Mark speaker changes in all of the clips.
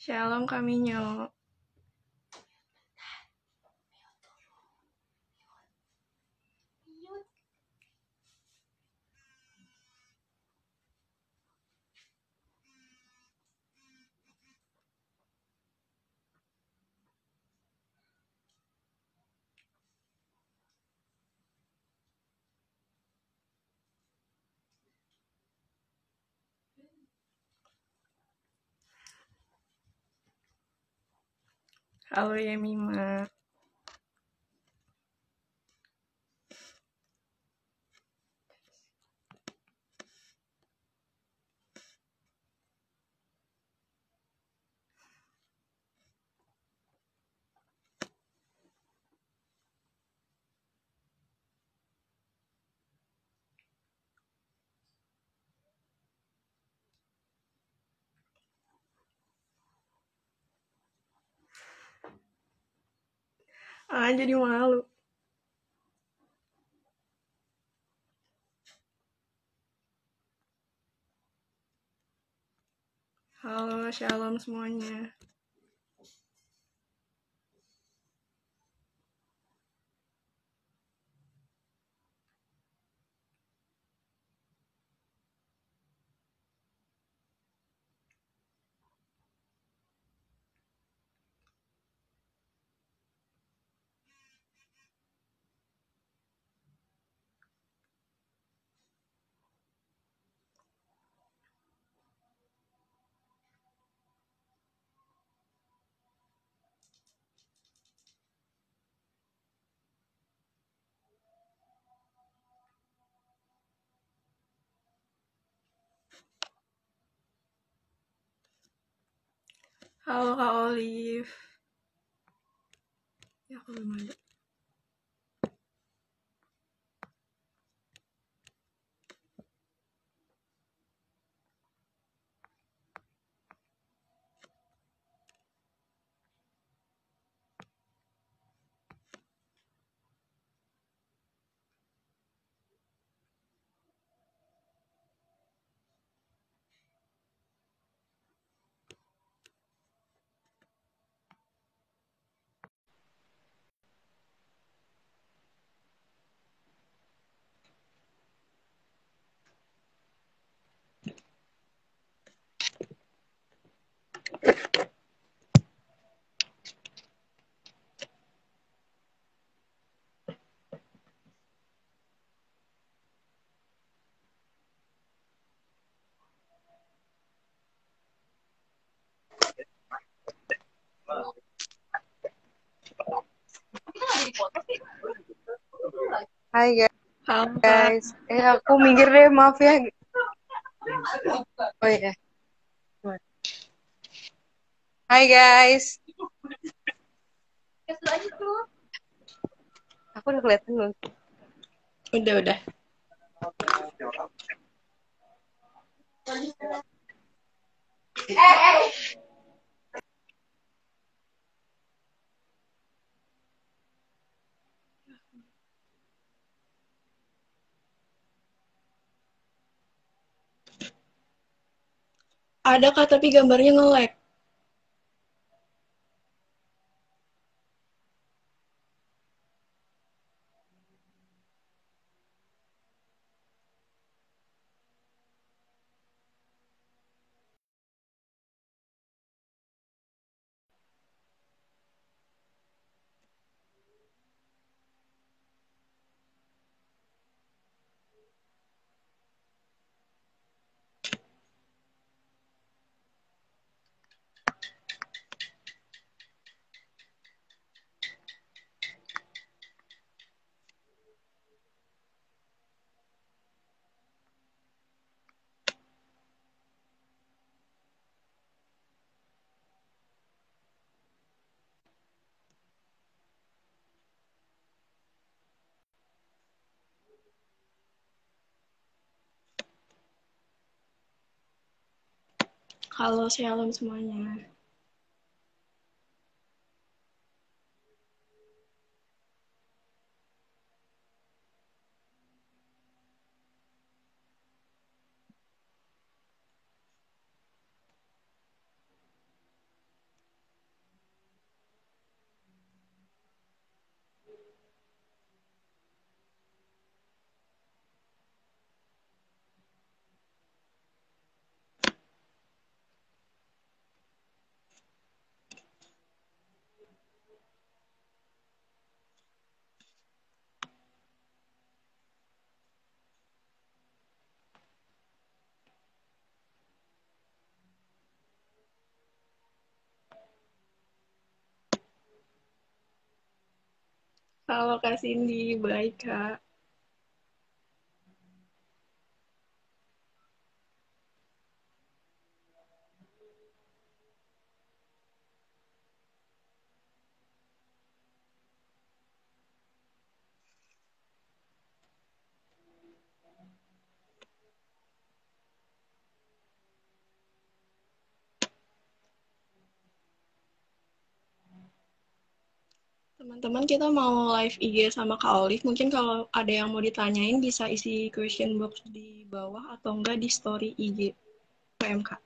Speaker 1: Shalom Kaminyo. Halo Yemima. Jadi malu. Halo, shalom semuanya. Halo Kak Olive. Ya, aku belum ada.
Speaker 2: Hai
Speaker 1: Halo Kak.
Speaker 2: guys, aku minggir deh, maaf ya. Oh iya. Hai guys, aku udah kelihatan belum?
Speaker 1: Udah. Ada Kak, tapi gambarnya nge-lag. Halo, shalom semuanya. Halo Kak Cindy, baik Kak. Teman-teman kita mau live IG sama Kak Olive. Mungkin kalau ada yang mau ditanyain bisa isi question box di bawah atau enggak di story IG PMK.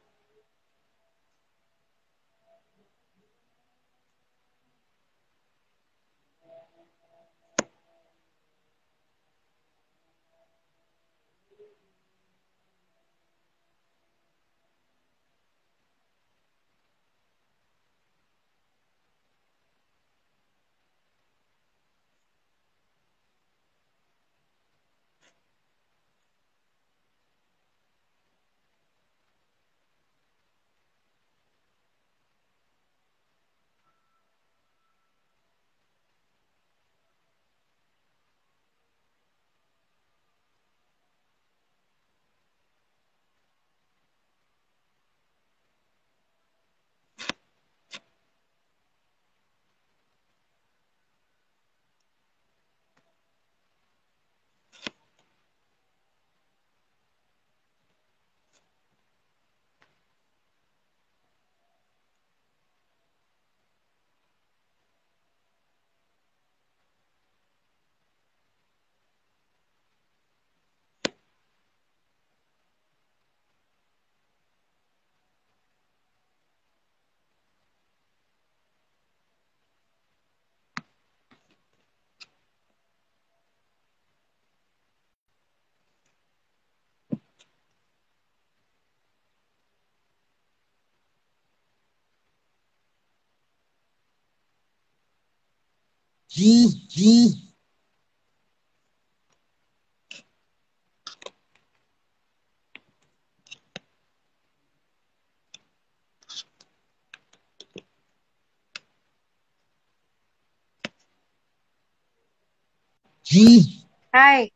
Speaker 2: Hai.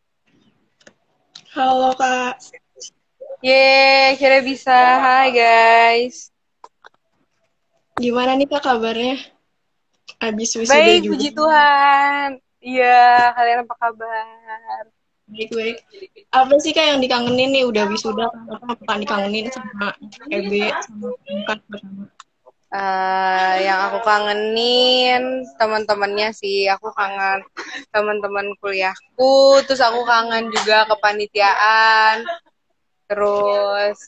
Speaker 1: Halo Kak,
Speaker 2: Yeay, akhirnya bisa. Hai guys.
Speaker 1: gimana nih Kak kabarnya? Abis wisuda
Speaker 2: Baik,
Speaker 1: juga.
Speaker 2: puji Tuhan. Iya, kalian apa kabar?
Speaker 1: Baik-baik. Apa sih Kak yang dikangenin nih udah wisuda? Apa bukan dikangenin sama EB sama PMK bersama?
Speaker 2: Yang aku kangenin teman-temannya sih. Aku kangen teman-teman kuliahku. Terus aku kangen juga kepanitiaan. Terus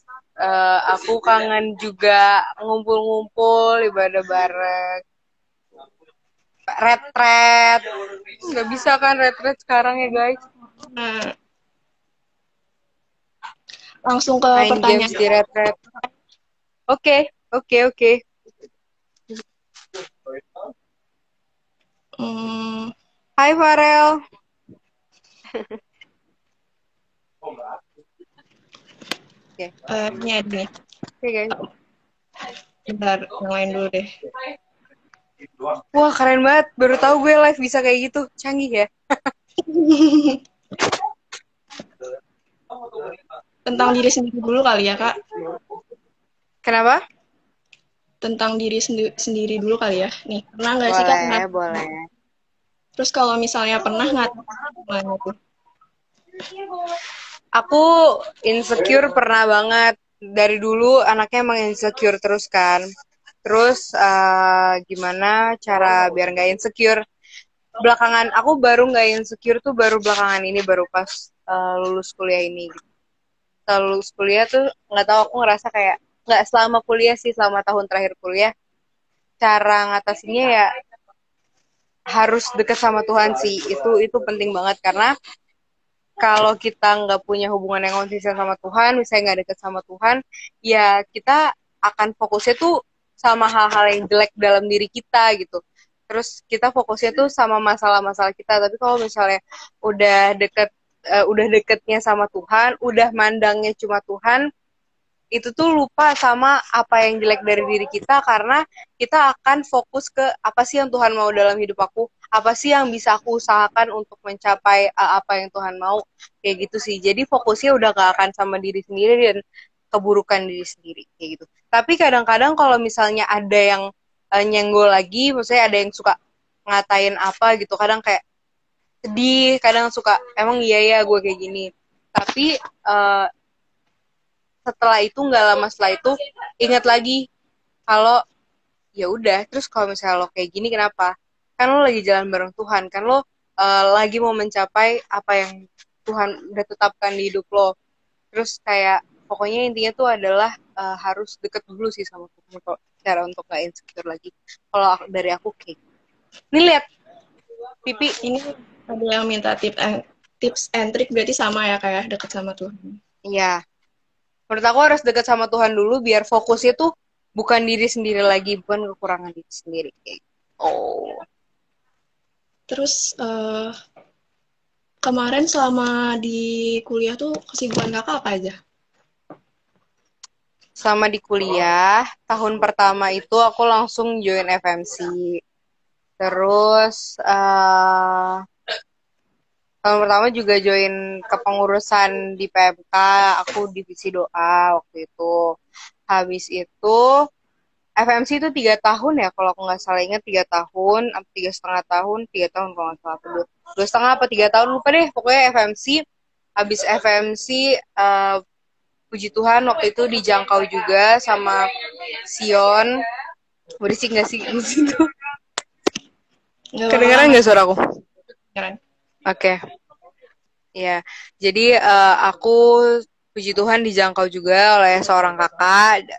Speaker 2: aku kangen juga ngumpul-ngumpul, ibadah bareng. Retret. Nggak bisa kan retret sekarang ya guys.
Speaker 1: Nah, langsung ke
Speaker 2: Main games
Speaker 1: pertanyaan.
Speaker 2: di retret. Oke, oke, oke.
Speaker 1: Hmm,
Speaker 2: Hai Farel. Oke,
Speaker 1: ini ada nih.
Speaker 2: oke guys.
Speaker 1: Bentar, yang lain dulu deh.
Speaker 2: Wah keren banget. Baru tahu gue live bisa kayak gitu. Canggih ya.
Speaker 1: Tentang diri sendiri dulu kali ya Kak.
Speaker 2: Kenapa?
Speaker 1: Tentang diri sendiri dulu kali ya. Nih, pernah nggak sih Kak?
Speaker 2: Boleh, boleh.
Speaker 1: Terus kalau misalnya pernah nggak gimana tuh?
Speaker 2: Aku insecure pernah banget. Dari dulu anaknya emang insecure terus kan. Terus gimana cara biar nggak insecure? Belakangan aku baru nggak insecure tuh baru belakangan ini baru pas lulus kuliah ini. Setelah lulus kuliah tuh nggak tahu aku ngerasa kayak nggak selama kuliah sih selama tahun terakhir kuliah cara ngatasinnya ya harus deket sama Tuhan sih itu penting banget karena kalau kita nggak punya hubungan yang konsisten sama Tuhan, misalnya nggak deket sama Tuhan, ya kita akan fokusnya tuh sama hal-hal yang jelek dalam diri kita gitu. Terus kita fokusnya tuh sama masalah-masalah kita. Tapi kalau misalnya udah deket, udah deketnya sama Tuhan, udah mandangnya cuma Tuhan, itu tuh lupa sama apa yang jelek dari diri kita karena kita akan fokus ke apa sih yang Tuhan mau dalam hidup aku, apa sih yang bisa aku usahakan untuk mencapai apa yang Tuhan mau, kayak gitu sih. Jadi fokusnya udah gak akan sama diri sendiri dan keburukan diri sendiri kayak gitu. Tapi kadang-kadang kalau misalnya ada yang nyenggol lagi, maksudnya ada yang suka ngatain apa gitu, kadang kayak sedih, kadang suka emang iya ya gue kayak gini. Tapi setelah itu nggak lama setelah itu ingat lagi kalau ya udah, terus kalau misalnya lo kayak gini kenapa? Kan lo lagi jalan bareng Tuhan, kan lo lagi mau mencapai apa yang Tuhan udah tetapkan di hidup lo. Terus kayak pokoknya intinya tuh adalah harus deket dulu sih sama Tuhan kok, cara untuk gak insecure lagi. Kalau dari aku kayak ini lihat pipi.
Speaker 1: Ini ada yang minta tips and trick, berarti sama ya kayak deket sama Tuhan.
Speaker 2: Iya, menurut aku harus deket sama Tuhan dulu biar fokusnya tuh bukan diri sendiri lagi, bukan kekurangan diri sendiri kayak gitu. Oh.
Speaker 1: Terus kemarin selama di kuliah tuh kesibukan kakak apa aja?
Speaker 2: Sama di kuliah, tahun pertama itu aku langsung join FMC. Terus tahun pertama juga join kepengurusan di PMK, aku divisi doa waktu itu. Habis itu FMC itu 3 tahun ya, kalau aku nggak salah ingat 3 tahun, atau 3,5 tahun, 3 tahun kalau nggak salah, 2,5 apa 3 tahun, lupa deh. Pokoknya FMC, habis FMC, puji Tuhan waktu itu dijangkau juga sama Sion. Berisik nggak sih di situ? Kedengeran nggak suaraku?
Speaker 1: Keren.
Speaker 2: Oke. Ya, jadi aku puji Tuhan dijangkau juga oleh seorang kakak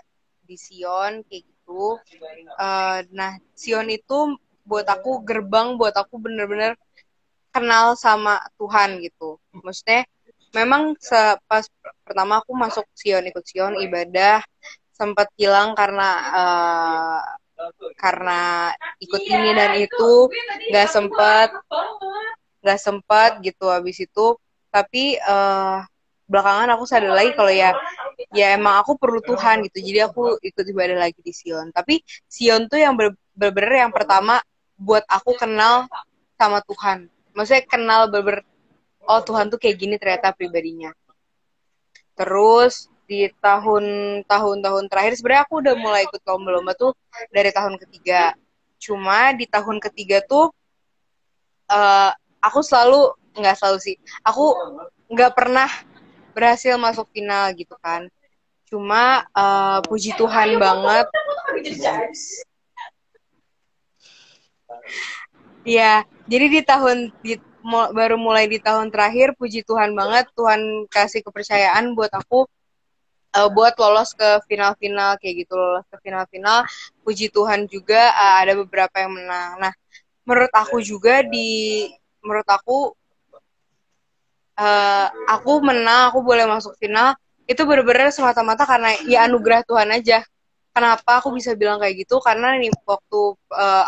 Speaker 2: di Sion kayak gitu. Nah, Sion itu buat aku gerbang, buat aku bener-bener kenal sama Tuhan gitu. Maksudnya memang pas pertama aku masuk Sion, ikut Sion ibadah, sempat hilang karena ikut ini dan itu, nggak sempat gitu. Habis itu tapi belakangan aku sadar lagi kalau ya emang aku perlu Tuhan gitu, jadi aku ikut ibadah lagi di Sion. Tapi Sion tuh yang bener-bener yang pertama buat aku kenal sama Tuhan, maksudnya kenal bener-bener, oh Tuhan tuh kayak gini ternyata pribadinya. Terus di tahun-tahun terakhir sebenarnya aku udah mulai ikut lomba-lomba tuh dari tahun ketiga. Cuma di tahun ketiga tuh aku nggak selalu sih, aku nggak pernah berhasil masuk final gitu kan. Cuma puji Tuhan banget. Ya, jadi baru mulai di tahun terakhir, puji Tuhan banget, Tuhan kasih kepercayaan buat aku buat lolos ke final-final kayak gitu, lolos ke final-final. Puji Tuhan juga ada beberapa yang menang. Nah, menurut aku menang, aku boleh masuk final, itu benar-benar semata-mata karena ya anugerah Tuhan aja. Kenapa aku bisa bilang kayak gitu? Karena nih waktu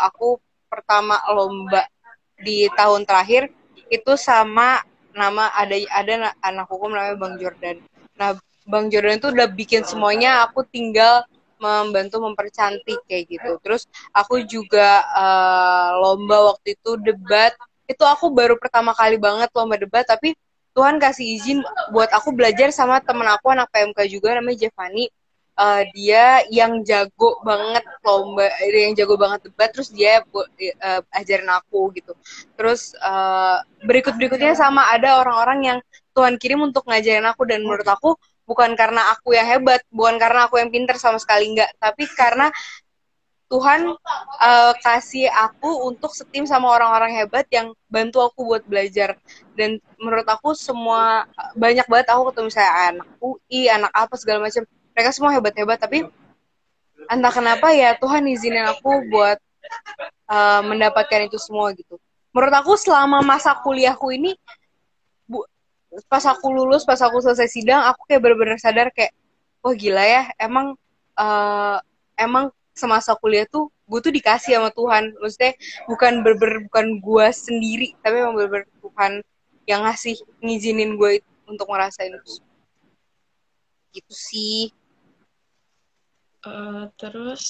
Speaker 2: aku pertama lomba di tahun terakhir itu sama ada anak hukum namanya Bang Jordan. Nah, Bang Jordan itu udah bikin semuanya, aku tinggal membantu mempercantik kayak gitu. Terus aku juga lomba waktu itu debat, itu aku baru pertama kali banget lomba debat, tapi Tuhan kasih izin buat aku belajar sama temen aku anak PMK juga namanya Jevani. Dia yang jago banget yang jago banget debat, terus dia ajarin aku gitu. Terus berikutnya sama ada orang-orang yang Tuhan kirim untuk ngajarin aku, dan menurut aku bukan karena aku yang hebat, bukan karena aku yang pinter sama sekali, enggak, tapi karena Tuhan kasih aku untuk setim sama orang-orang hebat yang bantu aku buat belajar. Dan menurut aku semua, banyak banget aku ketemu saya anak UI, anak apa segala macam, mereka semua hebat-hebat, tapi entah kenapa ya Tuhan izinin aku buat mendapatkan itu semua gitu. Menurut aku selama masa kuliahku ini, pas aku lulus, pas aku selesai sidang, aku kayak bener-bener sadar kayak, wah gila ya, emang semasa kuliah tuh gue tuh dikasih sama Tuhan. Maksudnya bukan gue sendiri, tapi emang bener-bener Tuhan yang ngizinin gue untuk ngerasain itu. Gitu sih.
Speaker 1: Terus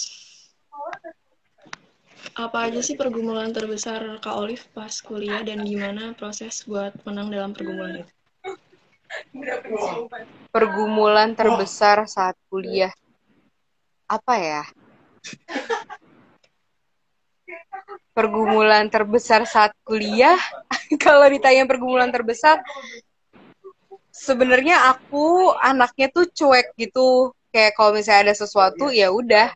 Speaker 1: apa aja sih pergumulan terbesar Kak Olive pas kuliah dan gimana proses buat menang dalam pergumulan itu?
Speaker 2: Pergumulan terbesar saat kuliah. Apa ya? Pergumulan terbesar saat kuliah, kalau ditanya pergumulan terbesar, sebenarnya aku anaknya tuh cuek gitu. Kayak kalau misalnya ada sesuatu, ya udah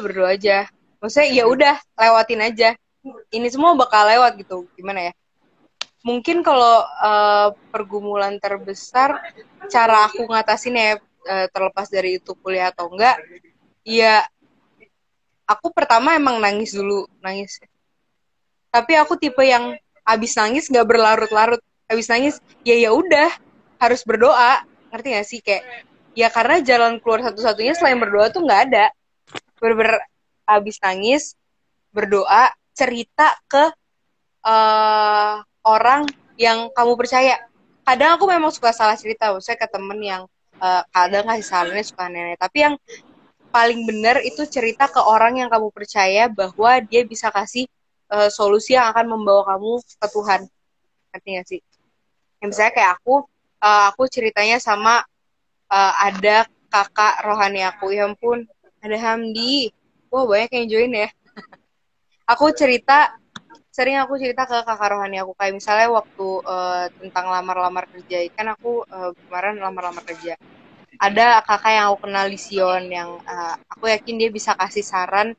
Speaker 2: berdoa aja. Maksudnya ya udah lewatin aja. Ini semua bakal lewat gitu. Gimana ya? Mungkin kalau pergumulan terbesar, cara aku ngatasinnya terlepas dari itu kuliah atau enggak, ya aku pertama emang nangis dulu, nangis. Tapi aku tipe yang abis nangis nggak berlarut-larut. Abis nangis, ya udah harus berdoa. Ngerti gak sih? Kayak, ya karena jalan keluar satu-satunya selain berdoa tuh nggak ada. Bener-bener abis nangis, berdoa, cerita ke orang yang kamu percaya. Kadang aku memang suka salah cerita, maksudnya ke temen yang kadang kasih sarannya suka aneh-aneh. Tapi yang paling benar itu cerita ke orang yang kamu percaya bahwa dia bisa kasih solusi yang akan membawa kamu ke Tuhan. Ngerti gak sih? Yang misalnya kayak aku ceritanya sama ada kakak rohani aku. Ya ampun, ada Hamdi. Wah, banyak yang join ya. Sering aku cerita ke kakak rohani aku. Kayak misalnya waktu tentang lamar-lamar kerja. Kan aku kemarin lamar-lamar kerja. Ada kakak yang aku kenal di Sion yang aku yakin dia bisa kasih saran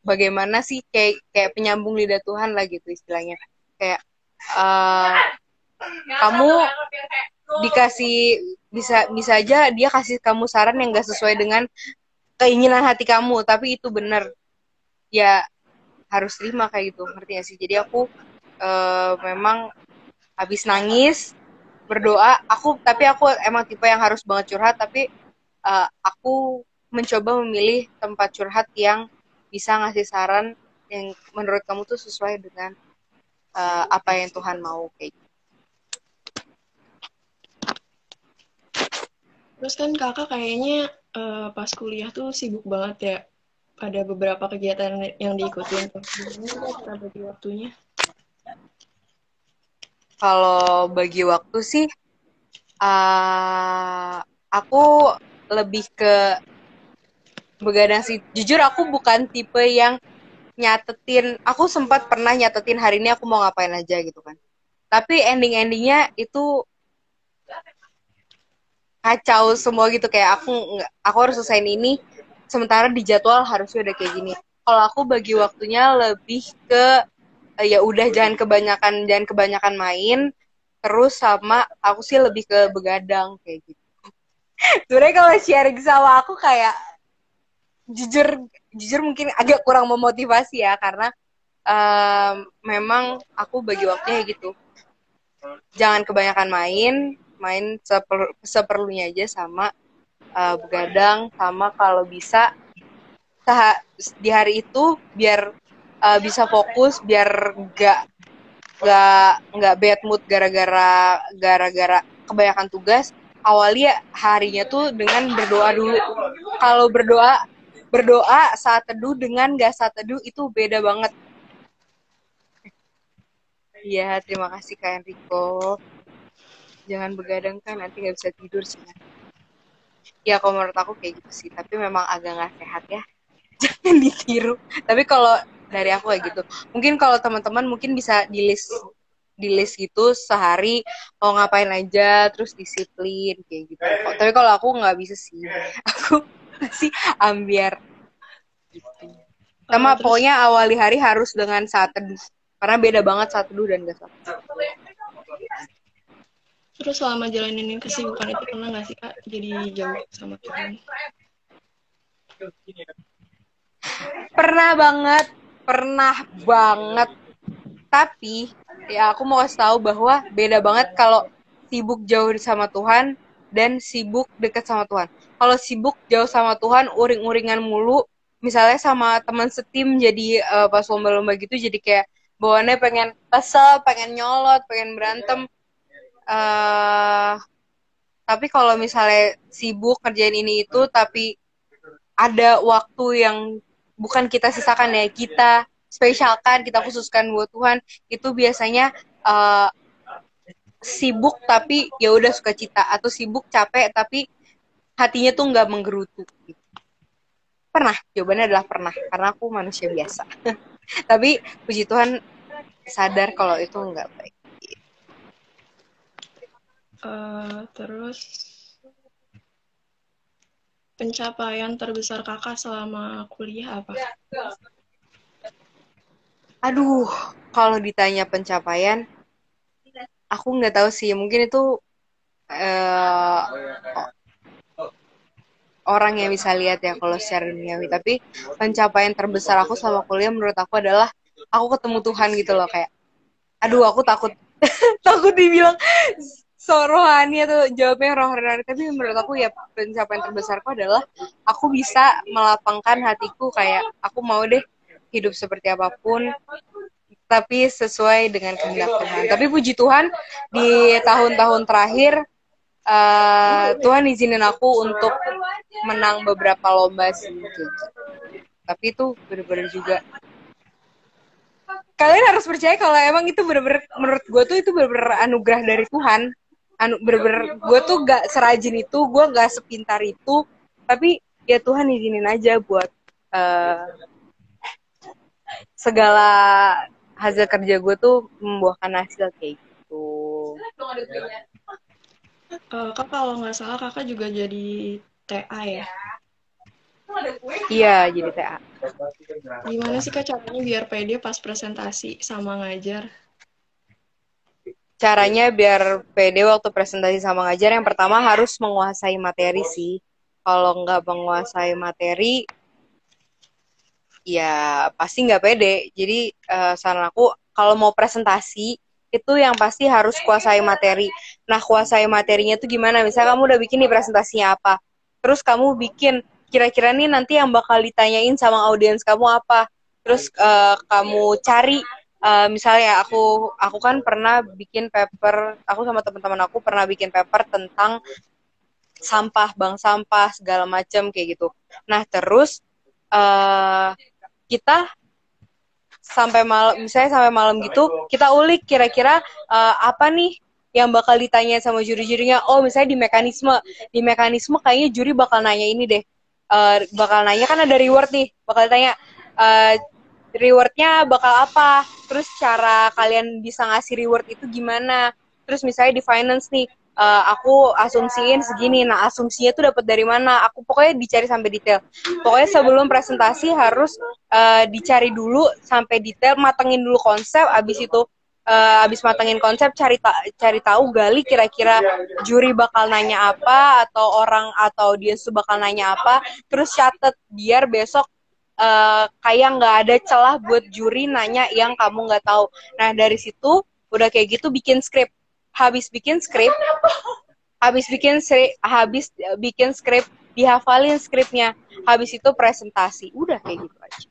Speaker 2: bagaimana sih kayak penyambung lidah Tuhan lah gitu istilahnya. Kayak kamu dikasih bisa aja dia kasih kamu saran yang gak sesuai dengan keinginan hati kamu, tapi itu benar. Ya harus terima kayak gitu, ngerti gak sih? Jadi aku memang habis nangis berdoa, tapi aku emang tipe yang harus banget curhat, tapi aku mencoba memilih tempat curhat yang bisa ngasih saran yang menurut kamu tuh sesuai dengan apa yang Tuhan mau kayak gitu.
Speaker 1: Terus kan kakak kayaknya pas kuliah tuh sibuk banget ya. Ada beberapa kegiatan yang diikutin tuh. Gimana cara bagi waktunya?
Speaker 2: Kalau bagi waktu sih, aku lebih ke begadang sih. Jujur aku bukan tipe yang nyatetin. Aku sempat pernah nyatetin hari ini aku mau ngapain aja gitu kan. Tapi ending-endingnya itu kacau semua gitu, kayak aku harus selesaiin ini sementara di jadwal harusnya udah kayak gini. Kalau aku bagi waktunya lebih ke ya udah jangan kebanyakan main, terus sama aku sih lebih ke begadang kayak gitu. Sebenarnya kalau sharing sama aku kayak jujur mungkin agak kurang memotivasi ya, karena memang aku bagi waktunya gitu. Jangan kebanyakan main seperlunya aja, sama begadang, sama kalau bisa di hari itu biar bisa fokus, biar nggak bad mood gara-gara kebanyakan tugas. Awali harinya tuh dengan berdoa dulu. Kalau berdoa saat teduh dengan nggak saat teduh itu beda banget. Iya, terima kasih Kak Enrico. Jangan begadang kan, nanti nggak bisa tidur sih. Ya kalau menurut aku kayak gitu sih, tapi memang agak nggak sehat ya. Jangan ditiru. Tapi kalau dari aku kayak gitu. Mungkin kalau teman-teman mungkin bisa di list gitu sehari mau ngapain aja, terus disiplin kayak gitu. Tapi kalau aku nggak bisa sih. Aku masih ambiar gitu. Sama pokoknya awali hari harus dengan saat teduh. Karena beda banget saat teduh dan gak saat teduh.
Speaker 1: Terus selama jalanin kesibukan itu pernah nggak sih Kak jadi jauh sama Tuhan?
Speaker 2: Pernah banget. Tapi ya aku mau kasih tahu bahwa beda banget kalau sibuk jauh sama Tuhan dan sibuk deket sama Tuhan. Kalau sibuk jauh sama Tuhan, uring-uringan mulu, misalnya sama teman setim, jadi pas lomba-lomba gitu jadi kayak bawaannya pengen kesel, pengen nyolot, pengen berantem. Tapi kalau misalnya sibuk kerjain ini itu, tapi ada waktu yang bukan kita sisakan ya, kita spesialkan, kita khususkan buat Tuhan, itu biasanya sibuk tapi ya udah sukacita, atau sibuk capek tapi hatinya tuh nggak menggerutu. Pernah, jawabannya adalah pernah, karena aku manusia biasa. Tapi puji Tuhan sadar kalau itu nggak baik.
Speaker 1: Terus pencapaian terbesar kakak selama kuliah apa?
Speaker 2: Aduh, kalau ditanya pencapaian, aku nggak tahu sih. Mungkin itu orang yang bisa lihat ya kalau secara duniawi. Tapi pencapaian terbesar aku selama kuliah menurut aku adalah aku ketemu Tuhan gitu loh, kayak aduh aku takut takut dibilang so rohani atau jawabnya rohani, tapi menurut aku ya pencapaian terbesarku adalah aku bisa melapangkan hatiku, kayak aku mau deh hidup seperti apapun tapi sesuai dengan kehendak Tuhan. Tapi puji Tuhan di tahun-tahun terakhir Tuhan izinin aku untuk menang beberapa lomba sih gitu. Tapi itu bener-bener juga kalian harus percaya kalau emang itu bener-bener, menurut gue tuh itu bener-bener anugerah dari Tuhan. Bener-bener gue tuh gak serajin itu, gue gak sepintar itu, tapi ya Tuhan izinin aja buat segala hasil kerja gue tuh membuahkan hasil kayak gitu.
Speaker 1: Kak kalau nggak salah kakak juga jadi TA ya?
Speaker 2: Iya, jadi TA.
Speaker 1: Gimana sih kak caranya biar pede pas presentasi sama ngajar?
Speaker 2: Caranya biar pede waktu presentasi sama ngajar, yang pertama harus menguasai materi sih. Kalau nggak menguasai materi, ya pasti nggak pede. Jadi saran aku, kalau mau presentasi, itu yang pasti harus kuasai materi. Nah, kuasai materinya tuh gimana? Misalnya kamu udah bikin nih presentasinya apa, terus kamu bikin, kira-kira nih nanti yang bakal ditanyain sama audiens kamu apa. Terus kamu cari, misalnya aku kan pernah bikin paper, aku sama teman-teman aku pernah bikin paper tentang sampah, bank sampah, segala macam kayak gitu. Nah, terus kita sampai malam, misalnya sampai malam gitu, kita ulik kira-kira apa nih yang bakal ditanya sama juri-jurinya. Oh, misalnya di mekanisme kayaknya juri bakal nanya ini deh, bakal nanya, kan ada reward nih, bakal ditanya rewardnya bakal apa, terus cara kalian bisa ngasih reward itu gimana. Terus misalnya di finance nih, aku asumsiin segini, nah asumsinya tuh dapat dari mana, aku pokoknya dicari sampai detail. Pokoknya sebelum presentasi harus dicari dulu sampai detail, matengin dulu konsep, abis itu abis matengin konsep, cari tahu, gali kira-kira juri bakal nanya apa, atau orang atau dia bakal nanya apa, terus catet biar besok kayak nggak ada celah buat juri nanya yang kamu nggak tahu. Nah, dari situ udah kayak gitu bikin skrip. Habis bikin skrip, dihafalin skripnya. Habis itu presentasi. Udah kayak gitu aja.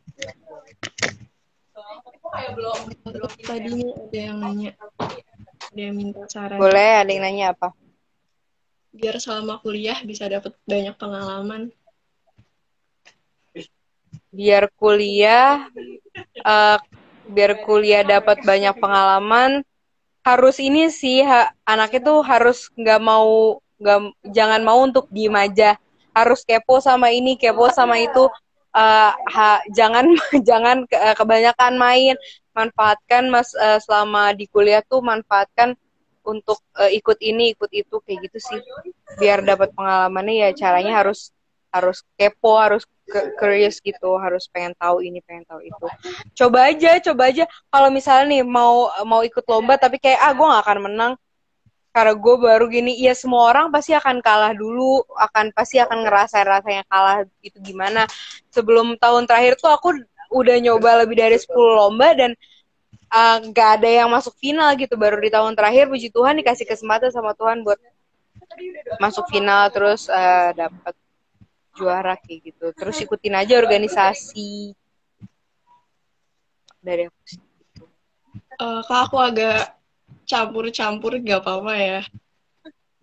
Speaker 1: Tadi ada yang nanya, ada yang minta saran.
Speaker 2: Boleh, ada yang nanya apa?
Speaker 1: Biar selama kuliah bisa dapat banyak pengalaman.
Speaker 2: Biar kuliah dapat banyak pengalaman, harus ini sih, anaknya tuh harus jangan mau untuk diem aja, harus kepo sama ini, kepo sama itu. Jangan kebanyakan main, manfaatkan selama di kuliah tuh, manfaatkan untuk ikut ini ikut itu kayak gitu sih, biar dapat pengalamannya. Ya caranya harus kepo, harus curious gitu, harus pengen tahu ini, pengen tahu itu. Coba aja kalau misalnya nih mau ikut lomba tapi kayak gue gak akan menang karena gue baru gini, ya semua orang pasti akan kalah dulu, pasti akan rasanya kalah gitu. Gimana, sebelum tahun terakhir tuh aku udah nyoba lebih dari 10 lomba dan gak ada yang masuk final gitu. Baru di tahun terakhir puji Tuhan dikasih kesempatan sama Tuhan buat masuk final, terus dapat juara kayak gitu. Terus ikutin aja organisasi dari aku sih.
Speaker 1: Kak, aku agak campur-campur, gak apa-apa ya?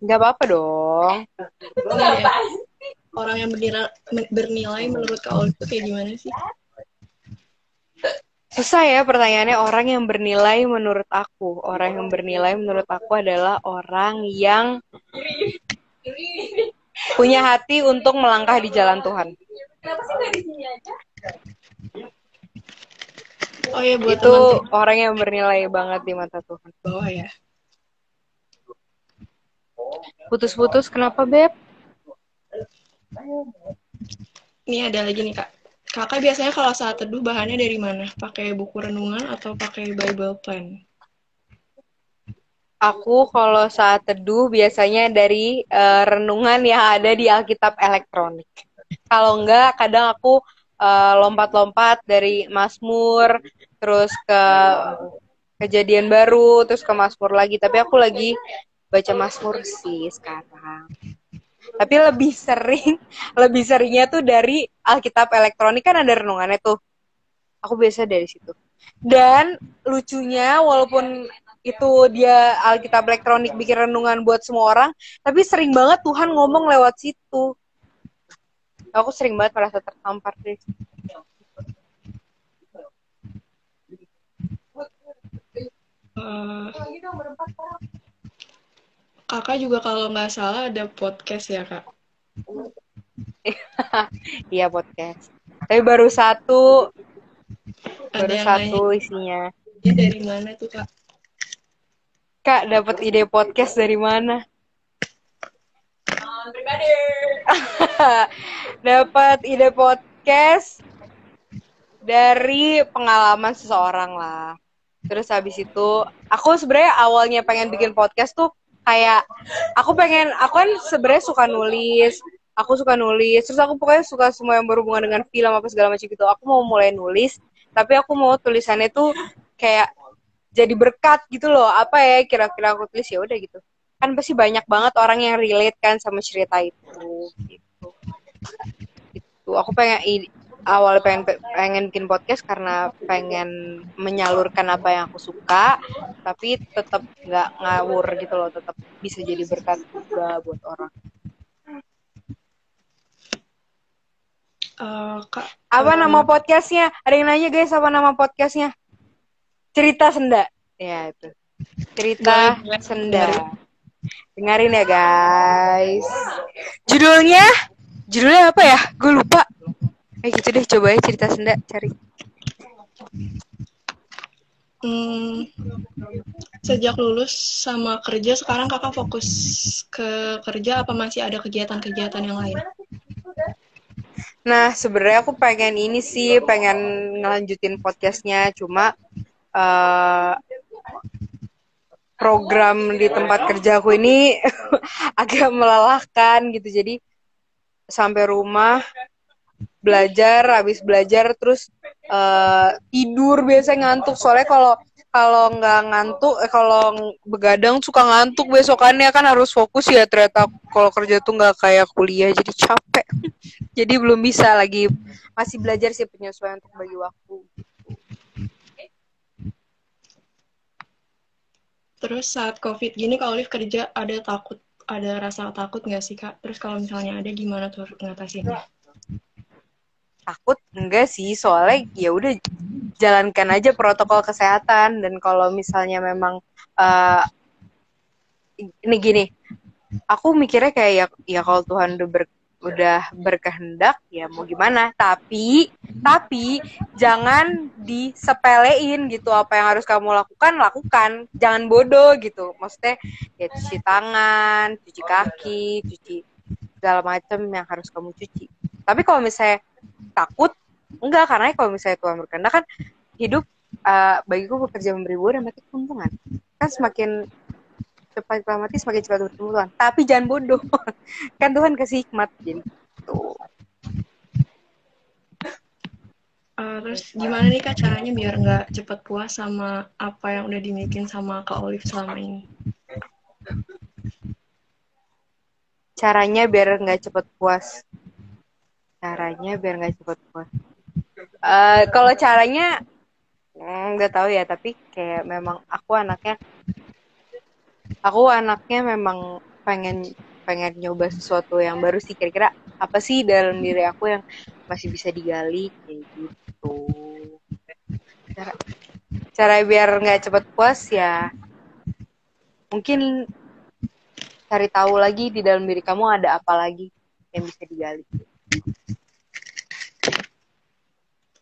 Speaker 2: Gak apa-apa dong.
Speaker 1: Ya. Orang yang bernilai menurut Kak Oli itu kayak gimana sih?
Speaker 2: Susah ya pertanyaannya. Orang yang bernilai menurut aku. Orang yang bernilai menurut aku adalah orang yang punya hati untuk melangkah di jalan Tuhan.
Speaker 1: Oh ya, buat
Speaker 2: Itu
Speaker 1: teman-teman
Speaker 2: orang yang bernilai banget di mata Tuhan.
Speaker 1: bawah ya.
Speaker 2: Putus-putus kenapa, Beb?
Speaker 1: Ini ada lagi nih, Kak. Kakak biasanya kalau saat teduh bahannya dari mana? Pakai buku renungan atau pakai Bible plan?
Speaker 2: Aku kalau saat teduh biasanya dari renungan yang ada di Alkitab elektronik. Kalau enggak, kadang aku lompat-lompat dari Mazmur, terus ke Kejadian Baru, terus ke Mazmur lagi. Tapi aku lagi baca Mazmur sih sekarang. Tapi lebih seringnya tuh dari Alkitab elektronik, kan ada renungannya tuh. Aku biasa dari situ. Dan lucunya, walaupun itu dia Alkitab elektronik bikin renungan buat semua orang, tapi sering banget Tuhan ngomong lewat situ. Aku sering banget merasa tertampar deh.
Speaker 1: Kakak juga kalau nggak salah ada podcast ya, Kak?
Speaker 2: Iya, podcast. Tapi baru satu
Speaker 1: Ada yang nanya,
Speaker 2: isinya.
Speaker 1: ini dari mana tuh, Kak?
Speaker 2: Kak, dapat ide podcast dari mana?
Speaker 1: Pribadi.
Speaker 2: Dapat ide podcast dari pengalaman seseorang lah. Terus habis itu, aku sebenarnya awalnya pengen bikin podcast tuh kayak aku kan sebenarnya suka nulis. Aku suka nulis, terus aku pokoknya suka semua yang berhubungan dengan film apa segala macam gitu. Aku mau mulai nulis, tapi aku mau tulisannya tuh kayak jadi berkat gitu loh. Apa ya kira-kira aku tulis, ya udah gitu. Kan pasti banyak banget orang yang relate kan sama cerita itu gitu. Gitu. Aku pengen bikin podcast karena pengen menyalurkan apa yang aku suka, tapi tetap nggak ngawur gitu loh, tetap bisa jadi berkat juga buat orang.
Speaker 1: Kak,
Speaker 2: Apa nama podcastnya? Ada yang nanya guys, apa nama podcastnya? Cerita Senda. Ya itu. Cerita Senda. Dengerin ya guys. Judulnya apa ya? Gue lupa. Gitu deh, coba ya Cerita Senda, cari.
Speaker 1: Sejak lulus sama kerja, sekarang kakak fokus ke kerja apa masih ada kegiatan-kegiatan yang lain?
Speaker 2: Nah, sebenarnya aku pengen ini sih, pengen ngelanjutin podcastnya, cuma program di tempat kerja aku ini agak melelahkan gitu, jadi sampai rumah habis belajar terus tidur, biasanya ngantuk. Soalnya kalau nggak ngantuk, kalau begadang suka ngantuk besokannya, kan harus fokus ya. Ternyata kalau kerja tuh nggak kayak kuliah, jadi capek. Jadi belum bisa lagi, masih belajar sih penyesuaian untuk bagi waktu.
Speaker 1: Terus saat COVID gini, Kak Olive kerja ada rasa takut nggak sih, Kak? Terus kalau misalnya ada, gimana tuh ngatasinnya?
Speaker 2: Takut enggak sih, soalnya ya udah jalankan aja protokol kesehatan. Dan kalau misalnya memang ini gini, aku mikirnya kayak ya kalau Tuhan udah berkehendak ya mau gimana, tapi jangan disepelein gitu. Apa yang harus kamu lakukan, jangan bodoh gitu. Maksudnya ya cuci tangan, cuci kaki, cuci segala macam yang harus kamu cuci. Tapi kalau misalnya takut, enggak, karena kalau misalnya Tuhan berkehendak kan hidup bagiku bekerja memberi buah dan mati keuntungan. Kan semakin cepat kita mati, semakin cepat bertemu Tuhan. Tapi jangan bodoh. Kan Tuhan kasih hikmat jadi tuh.
Speaker 1: Terus gimana nih, Kak, caranya biar nggak cepat puas sama apa yang udah dimiliki sama Kak Olive selama ini?
Speaker 2: Caranya biar nggak cepat puas. Kalau caranya nggak tahu ya, tapi kayak memang aku anaknya memang pengen nyoba sesuatu yang baru sih. Kira-kira apa sih dalam diri aku yang masih bisa digali kayak gitu. cara biar nggak cepet puas ya mungkin cari tahu lagi di dalam diri kamu ada apa lagi yang bisa digali.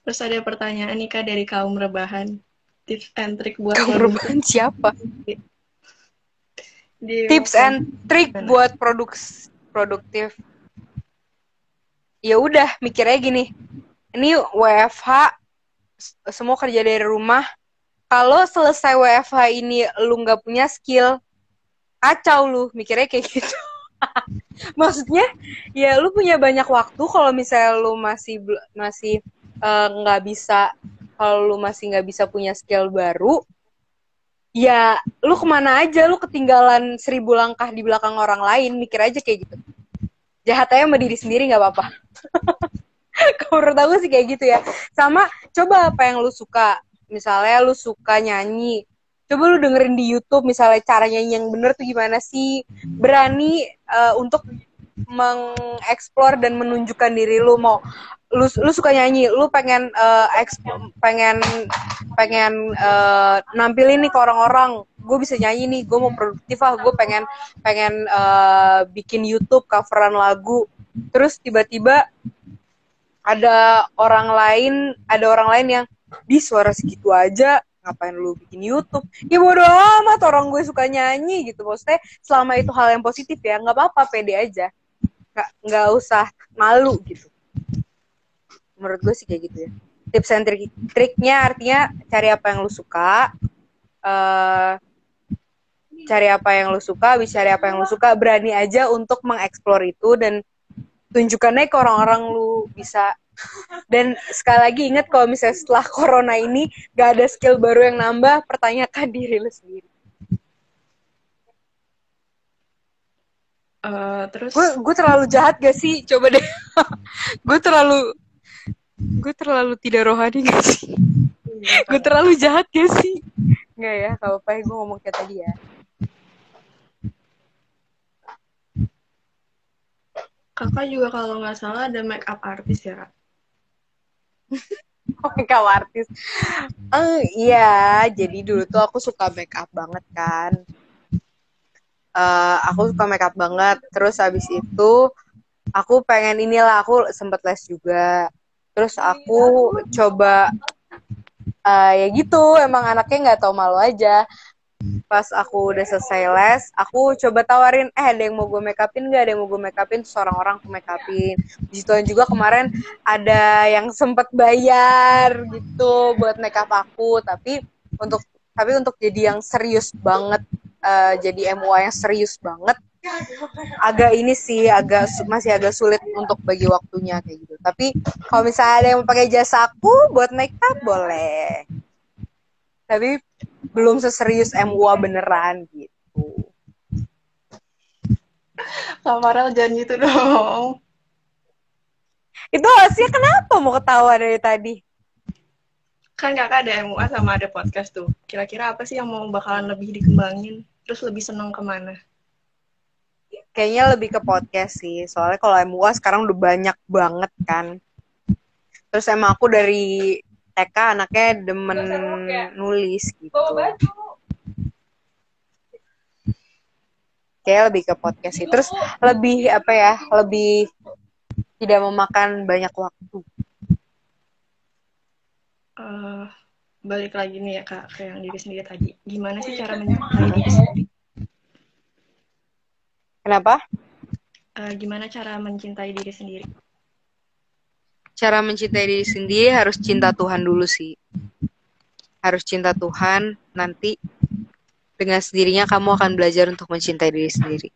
Speaker 1: Terus ada pertanyaan nih Kak dari kaum rebahan. Tips and trick buat
Speaker 2: Kamu rebahan siapa? Tips and trick buat produktif. Ya udah, mikirnya gini. Ini WFH, semua kerja dari rumah. Kalau selesai WFH ini lu nggak punya skill, kacau lu. Mikirnya kayak gitu. Maksudnya, ya lu punya banyak waktu kalau misalnya lu masih nggak bisa, kalau lu masih nggak bisa punya skill baru, ya lu kemana aja, lu ketinggalan 1000 langkah di belakang orang lain, mikir aja kayak gitu. Jahatnya sama diri sendiri nggak apa-apa. Menurut aku sih kayak gitu ya. Sama coba apa yang lu suka, misalnya lu suka nyanyi, coba lu dengerin di YouTube misalnya cara nyanyi yang bener tuh gimana sih, berani untuk mengeksplor dan menunjukkan diri lu. Mau lu suka nyanyi, lu pengen nampilin nih ke orang-orang, gue bisa nyanyi nih, gue mau produktif gue pengen bikin YouTube coveran lagu. Terus tiba-tiba ada orang lain yang di suara segitu aja ngapain lu bikin YouTube? Ya bodo amat, orang gue suka nyanyi gitu. Maksudnya selama itu hal yang positif ya, nggak apa-apa, pede aja, nggak usah malu gitu. Menurut gue sih kayak gitu ya. Tips and triknya artinya cari apa yang lu suka, habis cari apa yang lu suka, berani aja untuk mengeksplor itu dan tunjukkannya ke orang-orang lu bisa. Dan sekali lagi ingat, kalau misalnya setelah corona ini gak ada skill baru yang nambah, pertanyakan diri lu sendiri.
Speaker 1: Terus
Speaker 2: gue terlalu jahat gak sih? Coba deh. gue terlalu tidak rohani gak sih? Gue terlalu jahat gak sih? Enggak ya, gak apa-apa ya, gue ngomong kayak tadi ya.
Speaker 1: Kakak juga kalau nggak salah ada make up artis ya, Kak?
Speaker 2: Make up artis. Iya, jadi dulu tuh aku suka make up banget kan. Aku suka make up banget. Terus habis itu aku pengen aku sempet les juga. Terus aku coba ya gitu, emang anaknya nggak tahu malu aja. Pas aku udah selesai les, aku coba tawarin, ada yang mau gue make upin nggak? Ada yang mau gue make upin? Terus orang-orang aku make upin. Disituan juga kemarin ada yang sempet bayar gitu buat make up aku, tapi untuk jadi yang serius banget, jadi MUA yang serius banget, agak ini sih, masih agak sulit untuk bagi waktunya kayak gitu. Tapi kalau misalnya ada yang mau pakai jasa aku buat make up, boleh. Tapi belum seserius MUA beneran gitu.
Speaker 1: Kak Farel jangan gitu dong.
Speaker 2: Itu sih kenapa mau ketawa dari tadi?
Speaker 1: Kan kakak ada MUA sama ada podcast tuh. Kira-kira apa sih yang mau bakalan lebih dikembangin? Terus lebih seneng kemana?
Speaker 2: Kayaknya lebih ke podcast sih. Soalnya kalau MUA sekarang udah banyak banget kan. Terus emang aku dari TK anaknya demen nulis gitu. Kayak lebih ke podcast sih. Terus lebih lebih tidak memakan banyak waktu.
Speaker 1: Balik lagi nih ya Kak, ke yang diri sendiri tadi. Gimana sih cara mencintai diri sendiri?
Speaker 2: Kenapa?
Speaker 1: Gimana cara mencintai diri sendiri?
Speaker 2: Cara mencintai diri sendiri harus cinta Tuhan dulu sih. Harus cinta Tuhan, nanti dengan sendirinya kamu akan belajar untuk mencintai diri sendiri.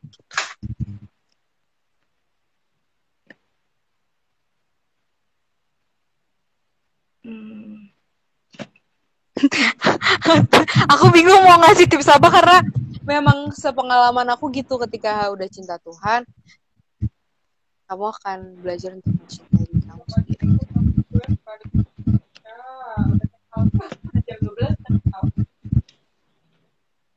Speaker 2: Aku bingung mau ngasih tips apa, karena memang sepengalaman aku gitu, ketika udah cinta Tuhan, kamu akan belajar untuk mencintai diri kamu sendiri.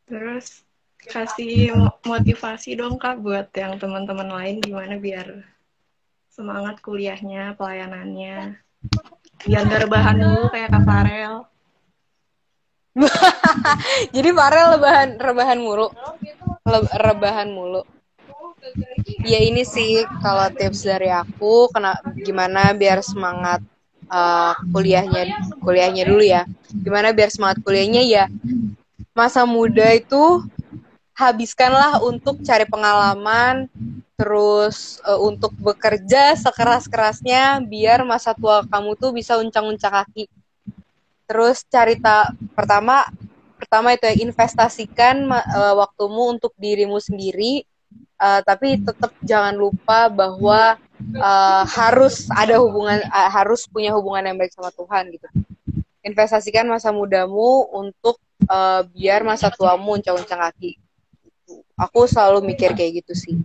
Speaker 1: Terus kasih motivasi dong Kak buat yang teman-teman lain, gimana biar semangat kuliahnya, pelayanannya, biar gak rebahan dulu kayak Kak Farel.
Speaker 2: Jadi Farel rebahan mulu. Rebahan mulu. Ya ini sih kalau tips dari aku, gimana biar semangat kuliahnya dulu ya. Gimana biar semangat kuliahnya ya. Masa muda itu habiskanlah untuk cari pengalaman, terus untuk bekerja sekeras-kerasnya biar masa tua kamu tuh bisa uncang-uncang kaki. Terus pertama itu ya, investasikan waktumu untuk dirimu sendiri, tapi tetap jangan lupa bahwa harus punya hubungan yang baik sama Tuhan gitu. Investasikan masa mudamu untuk biar masa tuamu uncang-uncang kaki. Aku selalu mikir kayak gitu sih.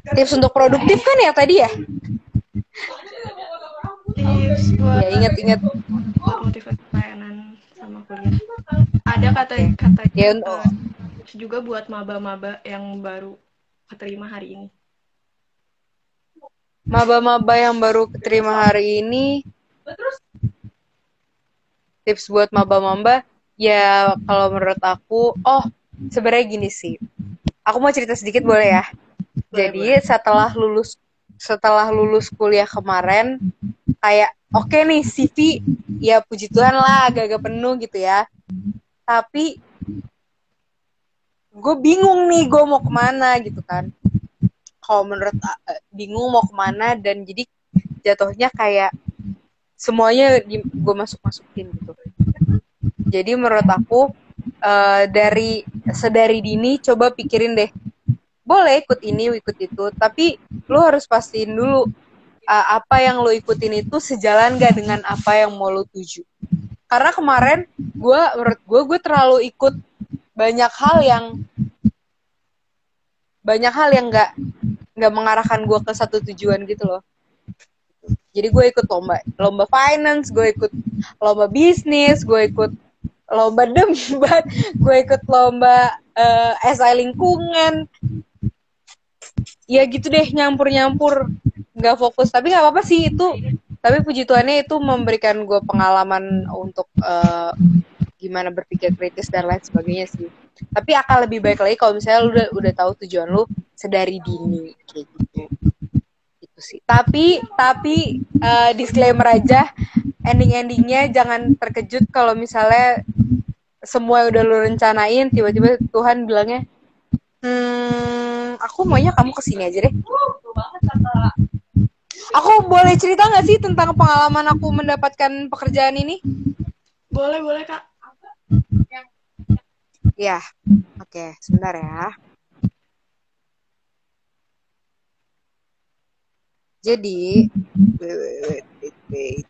Speaker 2: Tips untuk produktif kan ya tadi ya?
Speaker 1: Tips buat
Speaker 2: ya ingat
Speaker 1: motivasi pelayanan sama kuliah. Ada kata-kata
Speaker 2: ya,
Speaker 1: juga buat maba-maba yang baru keterima hari ini.
Speaker 2: Maba-maba yang baru keterima hari ini, tips buat maba-maba ya kalau menurut aku, sebenarnya gini sih. Aku mau cerita sedikit boleh ya? Jadi setelah lulus kuliah kemarin, kayak oke nih CV, ya puji Tuhan lah agak-agak penuh gitu ya. Tapi gue bingung nih gue mau kemana gitu kan. Kalau menurut bingung mau kemana, dan jadi jatuhnya kayak semuanya gue masukin gitu. Jadi menurut aku sedari dini coba pikirin deh, boleh ikut ini ikut itu, tapi lo harus pastiin dulu apa yang lo ikutin itu sejalan gak dengan apa yang mau lo tuju. Karena kemarin menurut gue terlalu ikut banyak hal yang nggak mengarahkan gue ke satu tujuan gitu loh. Jadi gue ikut lomba finance, gue ikut lomba bisnis, gue ikut lomba debat, gue ikut lomba esai lingkungan. Ya gitu deh, nyampur nggak fokus, tapi nggak apa-apa sih itu. Tapi puji Tuhannya itu memberikan gue pengalaman untuk gimana berpikir kritis dan lain sebagainya sih. Tapi akan lebih baik lagi kalau misalnya lu udah tahu tujuan lu sedari dini kayak gitu. Itu sih. Tapi disclaimer aja, endingnya jangan terkejut kalau misalnya semua yang udah lu rencanain tiba-tiba Tuhan bilangnya, aku maunya kamu kesini aja deh. Aku boleh cerita nggak sih tentang pengalaman aku mendapatkan pekerjaan ini?
Speaker 1: Boleh Kak.
Speaker 2: Ya, oke, sebentar ya. Jadi, wait.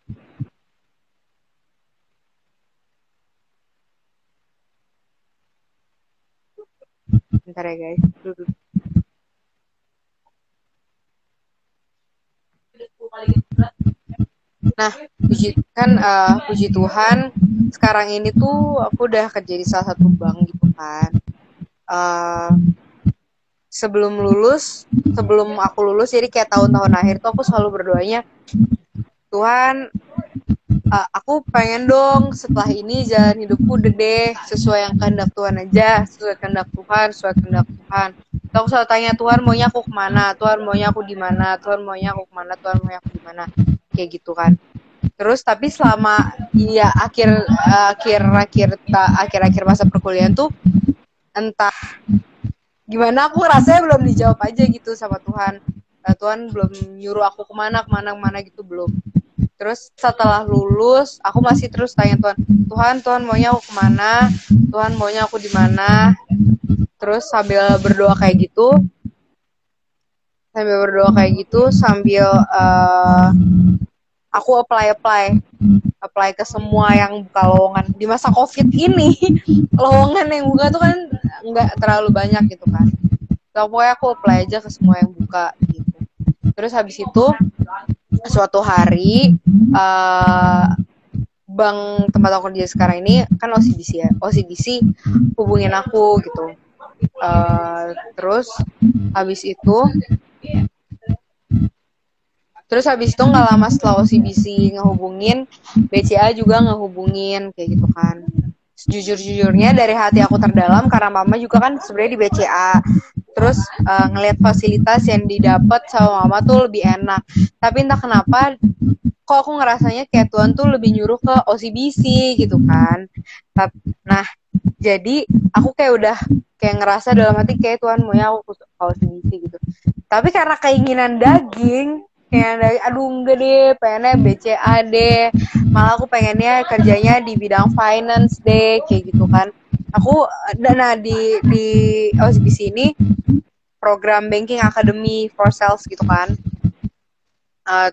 Speaker 2: Bentar ya guys. Nah, puji Tuhan, sekarang ini tuh aku udah kerja di salah satu bank gitu kan. Sebelum aku lulus, jadi kayak tahun-tahun akhir tuh aku selalu berdoanya, Tuhan, aku pengen dong setelah ini jalan hidupku deh sesuai yang kehendak Tuhan aja, sesuai kehendak Tuhan. Terus aku selalu tanya, Tuhan maunya aku kemana, Tuhan maunya aku di mana, Tuhan maunya aku kemana, Tuhan maunya aku di mana, kayak gitu kan. Terus tapi selama ya akhir masa perkuliahan tuh entah gimana, aku rasanya belum dijawab aja gitu sama Tuhan. Tuhan belum nyuruh aku kemana gitu, belum. Terus setelah lulus, aku masih terus tanya Tuhan maunya aku kemana, Tuhan maunya aku di mana. Terus sambil berdoa kayak gitu, sambil aku apply ke semua yang buka lowongan di masa COVID ini. Lowongan yang buka tuh kan nggak terlalu banyak gitu kan. So, pokoknya aku apply aja ke semua yang buka gitu. Terus habis itu suatu hari bank tempat aku kerja sekarang ini kan OCBC hubungin aku gitu. Terus habis itu Terus habis itu nggak lama setelah OCBC ngehubungin, BCA juga ngehubungin kayak gitu kan. Jujur-jujurnya dari hati aku terdalam, karena mama juga kan sebenarnya di BCA. Terus ngelihat fasilitas yang didapat sama mama tuh lebih enak. Tapi entah kenapa kok aku ngerasanya kayak Tuhan tuh lebih nyuruh ke OCBC gitu kan. Nah, jadi aku kayak udah kayak ngerasa dalam hati kayak Tuhan maunya aku ke OCBC gitu. Tapi karena keinginan daging, kayak aduh enggak deh, pengennya BCA deh. Malah aku pengennya kerjanya di bidang finance deh, kayak gitu kan. Aku di OCBC ini program banking academy for sales gitu kan.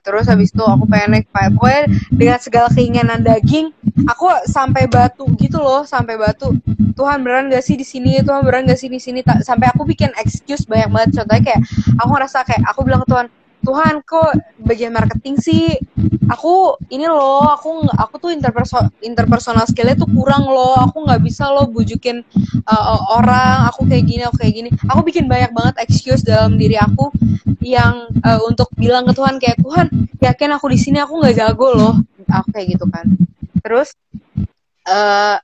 Speaker 2: Terus habis itu aku pengen naik pokoknya dengan segala keinginan daging, aku sampai batu gitu loh, sampai batu. Tuhan beneran gak sih di sini? Tuhan beneran gak sih di sini? Sampai aku bikin excuse banyak banget. Contohnya kayak aku ngerasa kayak aku bilang ke Tuhan, Tuhan kok bagian marketing sih aku ini loh, aku tuh interpersonal skill-nya tuh kurang loh, aku nggak bisa loh bujukin orang, aku kayak gini. Aku bikin banyak banget excuse dalam diri aku yang untuk bilang ke Tuhan kayak, Tuhan yakin aku di sini aku nggak jago loh, aku kayak gitu kan. Terus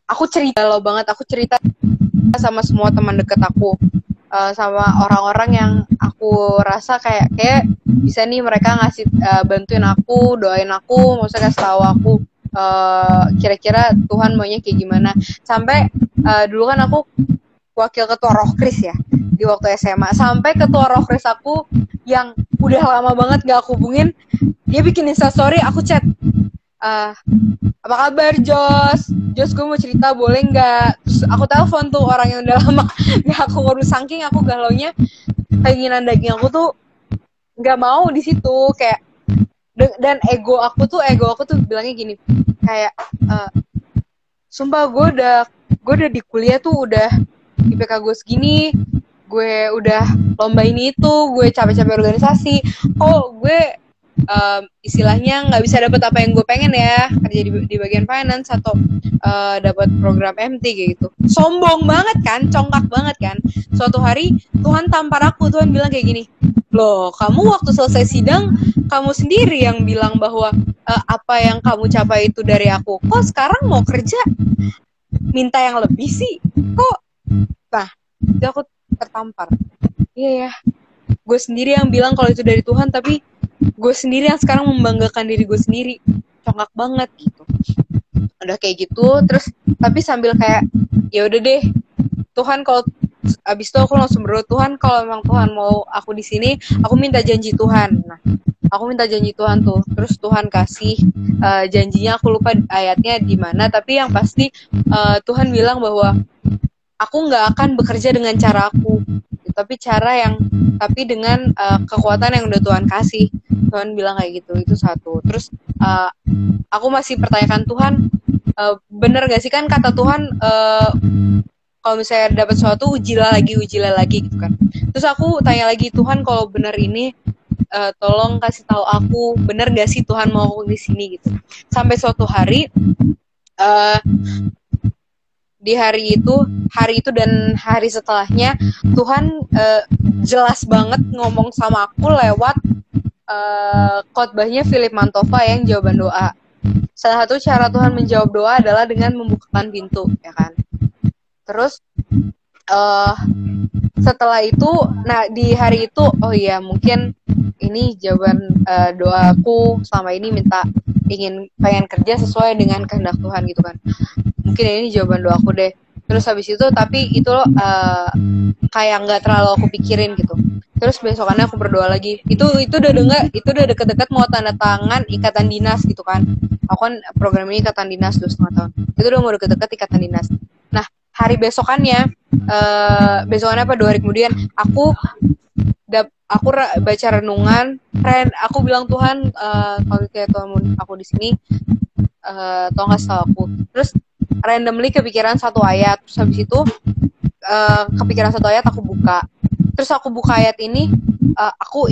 Speaker 2: aku cerita sama semua teman deket aku, sama orang-orang yang aku rasa kayak bisa nih mereka ngasih bantuin aku, doain aku, maksudnya kasih tahu aku kira-kira Tuhan maunya kayak gimana. Sampai dulu kan aku wakil ketua Rohkris ya di waktu SMA, sampai ketua Rohkris aku yang udah lama banget gak aku hubungin, dia bikin Instastory, aku chat, apa kabar Jos, gue mau cerita boleh nggak? Terus aku telepon tuh orang yang udah lama nggak aku ngurus, saking aku galaunya, keinginan daging aku tuh nggak mau di situ kayak, dan ego aku tuh bilangnya gini kayak, sumpah gue udah di kuliah tuh udah IPK gue segini, gue udah lomba ini itu, gue capek-capek organisasi, kok gue istilahnya nggak bisa dapat apa yang gue pengen ya, kerja di bagian finance atau dapat program MT kayak gitu. Sombong banget kan, congkak banget kan. Suatu hari Tuhan tampar aku, Tuhan bilang kayak gini, loh kamu waktu selesai sidang kamu sendiri yang bilang bahwa apa yang kamu capai itu dari aku, kok sekarang mau kerja minta yang lebih sih, kok. Nah itu aku tertampar. Iya ya, gue sendiri yang bilang kalau itu dari Tuhan, tapi gue sendiri yang sekarang membanggakan diri gue sendiri. Congkak banget gitu. Udah kayak gitu, terus tapi sambil kayak, ya udah deh Tuhan, kalau abis itu aku langsung berdoa, Tuhan kalau memang Tuhan mau aku di sini, aku minta janji Tuhan. Nah aku minta janji Tuhan tuh, terus Tuhan kasih janjinya, aku lupa ayatnya di mana, tapi yang pasti Tuhan bilang bahwa aku nggak akan bekerja dengan cara aku, tapi dengan kekuatan yang udah Tuhan kasih. Tuhan bilang kayak gitu, itu satu. Terus aku masih pertanyakan Tuhan, bener gak sih kan kata Tuhan, kalau misalnya dapat sesuatu ujilah lagi gitu kan. Terus aku tanya lagi, Tuhan kalau bener ini tolong kasih tahu aku, bener gak sih Tuhan mau aku di sini gitu. Sampai suatu hari di hari itu dan hari setelahnya, Tuhan jelas banget ngomong sama aku lewat khotbahnya Philip Mantova yang jawaban doa. Salah satu cara Tuhan menjawab doa adalah dengan membukakan pintu, ya kan. Terus setelah itu, nah di hari itu, oh iya mungkin ini jawaban doaku selama ini, pengen kerja sesuai dengan kehendak Tuhan gitu kan. Mungkin ini jawaban doaku deh. Terus habis itu, tapi itu kayak nggak terlalu aku pikirin gitu. Terus besokannya aku berdoa lagi. Itu udah deket-deket mau tanda tangan ikatan dinas gitu kan. Aku kan program ini ikatan dinas 2,5 tahun. Itu udah mau deket-deket ikatan dinas. Nah hari besokannya apa 2 hari kemudian, aku baca renungan, aku bilang Tuhan, kalau kayak Tuhan aku di sini, tolong kasih tahu aku. Terus randomly kepikiran satu ayat, terus habis itu kepikiran satu ayat, aku buka. Terus aku buka ayat ini, aku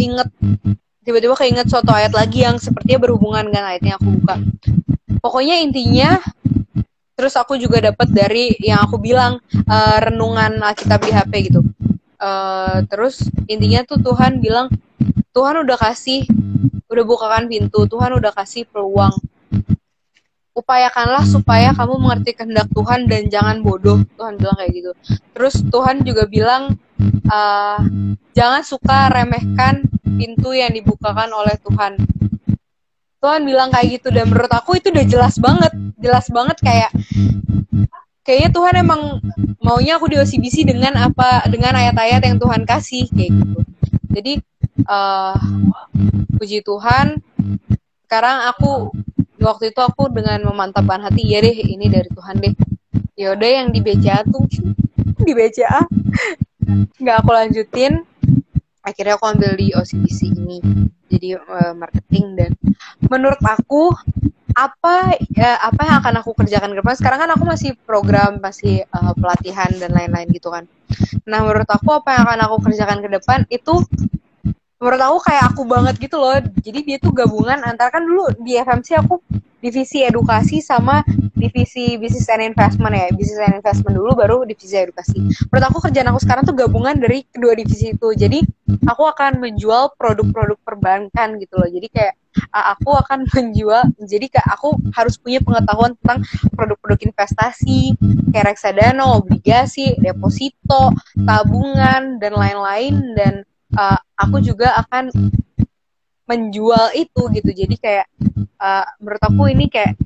Speaker 2: tiba-tiba keinget suatu ayat lagi yang sepertinya berhubungan dengan ayatnya, aku buka. Pokoknya intinya, terus aku juga dapat dari yang aku bilang renungan Alkitab di HP gitu. Terus intinya tuh Tuhan bilang, Tuhan udah udah bukakan pintu, Tuhan udah kasih peluang. Upayakanlah supaya kamu mengerti kehendak Tuhan dan jangan bodoh. Tuhan bilang kayak gitu. Terus Tuhan juga bilang jangan suka remehkan pintu yang dibukakan oleh Tuhan. Tuhan bilang kayak gitu, dan menurut aku itu udah jelas banget kayaknya Tuhan emang maunya aku di OCBC dengan ayat-ayat yang Tuhan kasih kayak gitu. Jadi puji Tuhan, sekarang waktu itu aku dengan memantapkan hati, ya deh ini dari Tuhan deh. Yaudah yang di BCA tuh di BCA nggak aku lanjutin. Akhirnya aku ambil di OCBC ini jadi marketing. Dan menurut aku apa yang akan aku kerjakan ke depan, sekarang kan aku masih program, masih pelatihan dan lain-lain gitu kan. Nah menurut aku apa yang akan aku kerjakan ke depan itu menurut aku kayak aku banget gitu loh. Jadi dia tuh gabungan antara, kan dulu di FMC aku divisi edukasi sama divisi business and investment ya. Business and investment dulu baru divisi edukasi. Menurut aku kerjaan aku sekarang tuh gabungan dari kedua divisi itu. Jadi aku akan menjual produk-produk perbankan gitu loh. Jadi kayak aku akan menjual, jadi kayak aku harus punya pengetahuan tentang produk-produk investasi kayak reksadana, obligasi, deposito, tabungan dan lain-lain. Dan aku juga akan menjual itu gitu. Jadi kayak menurut aku ini kayak,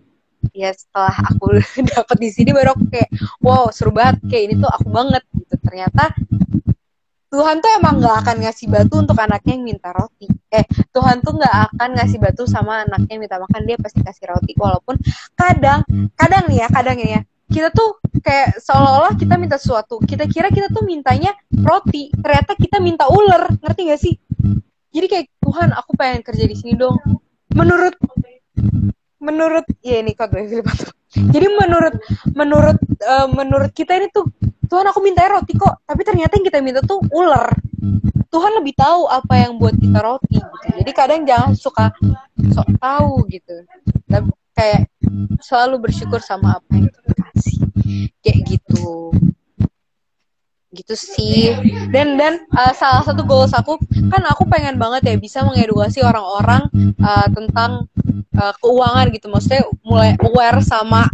Speaker 2: ya setelah aku dapat di sini baru aku kayak wow seru banget, kayak ini tuh aku banget gitu. Ternyata Tuhan tuh emang gak akan ngasih batu untuk anaknya yang minta roti. Tuhan tuh gak akan ngasih batu sama anaknya yang minta makan, dia pasti kasih roti. Walaupun kadang nih ya kita tuh kayak seolah-olah kita minta sesuatu, kita kira kita tuh mintanya roti, ternyata kita minta ular, ngerti gak sih? Jadi kayak, Tuhan aku pengen kerja di sini dong. Menurut ya ini kode Filipato. Jadi menurut kita ini tuh, Tuhan aku mintanya roti kok, tapi ternyata yang kita minta tuh ular. Tuhan lebih tahu apa yang buat kita roti gitu. Jadi kadang jangan suka sok tahu gitu. Dan kayak selalu bersyukur sama apa yang Tuhan kasih. Kayak gitu. Gitu sih. Dan salah satu goals aku kan, aku pengen banget ya bisa mengedukasi orang-orang tentang keuangan gitu. Maksudnya mulai aware sama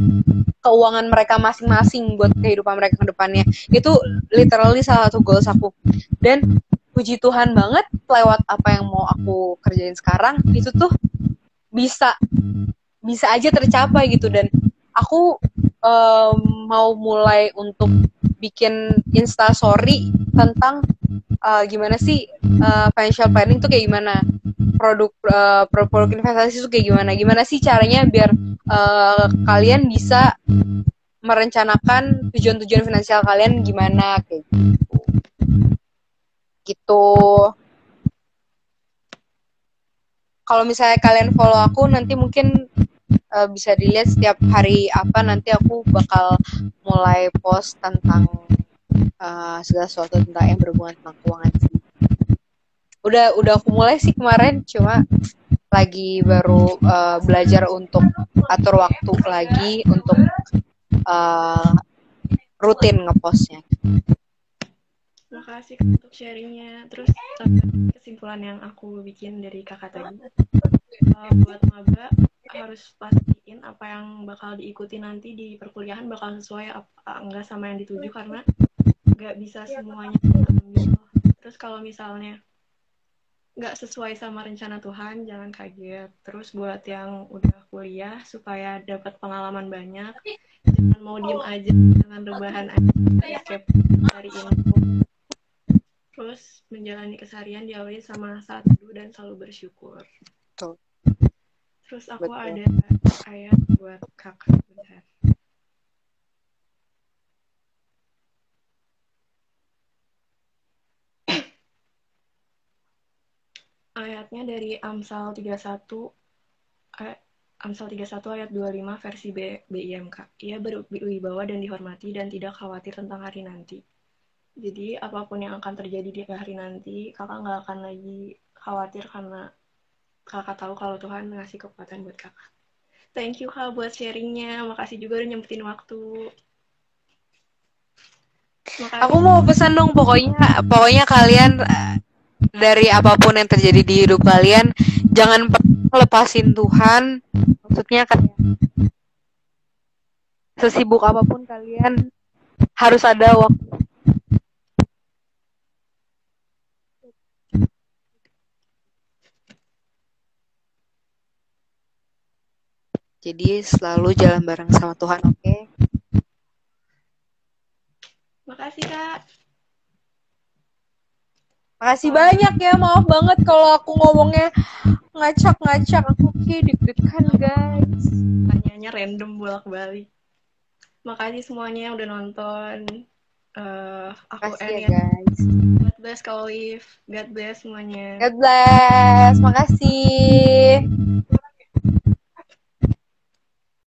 Speaker 2: keuangan mereka masing-masing buat kehidupan mereka ke depannya. Itu literally salah satu goals aku. Dan puji Tuhan banget lewat apa yang mau aku kerjain sekarang itu tuh bisa aja tercapai gitu. Dan aku mau mulai untuk bikin instastory tentang gimana sih financial planning tuh kayak gimana, produk investasi tuh kayak gimana sih caranya biar kalian bisa merencanakan tujuan-tujuan finansial kalian gimana kayak gitu. Kalau misalnya kalian follow aku nanti mungkin bisa dilihat setiap hari apa, nanti aku bakal mulai post tentang segala sesuatu tentang yang berhubungan tentang keuangan sih. Udah aku mulai sih kemarin, cuma lagi baru belajar untuk atur waktu lagi untuk rutin ngepostnya.
Speaker 1: Makasih untuk sharingnya. Terus kesimpulan yang aku bikin dari kakak tadi, buat maba harus pastiin apa yang bakal diikuti nanti di perkuliahan bakal sesuai enggak sama yang dituju, karena nggak bisa semuanya ambil. Terus kalau misalnya nggak sesuai sama rencana Tuhan, jangan kaget. Terus buat yang udah kuliah supaya dapat pengalaman banyak, jangan mau diem aja, jangan rebahan aja, escape dari info. Terus menjalani keseharian diawali sama saat teduh dan selalu bersyukur.
Speaker 2: Betul.
Speaker 1: Terus aku ada ayat buat kakak, bentar. Ayatnya dari Amsal 31 ayat 25 versi BIMK. Ia berwibawa dan dihormati dan tidak khawatir tentang hari nanti. Jadi apapun yang akan terjadi di hari nanti, kakak nggak akan lagi khawatir karena kakak tahu kalau Tuhan ngasih kekuatan buat kakak. Thank you kak buat sharingnya. Makasih juga udah nyempetin waktu. Makasih.
Speaker 2: Aku mau pesan dong, pokoknya kalian dari apapun yang terjadi di hidup kalian, Jangan pernah lepasin Tuhan. Maksudnya kayak sesibuk apapun kalian harus ada waktu. Jadi selalu jalan bareng sama Tuhan, oke?
Speaker 1: Makasih Kak.
Speaker 2: Makasih banyak ya, maaf banget kalau aku ngomongnya ngacak-ngacak. Aku deg-degan guys.
Speaker 1: Tanyanya random bolak-balik. Makasih semuanya yang udah nonton. Aku
Speaker 2: Makasih ya guys.
Speaker 1: God bless Kak Olive. God bless semuanya.
Speaker 2: God bless. Makasih.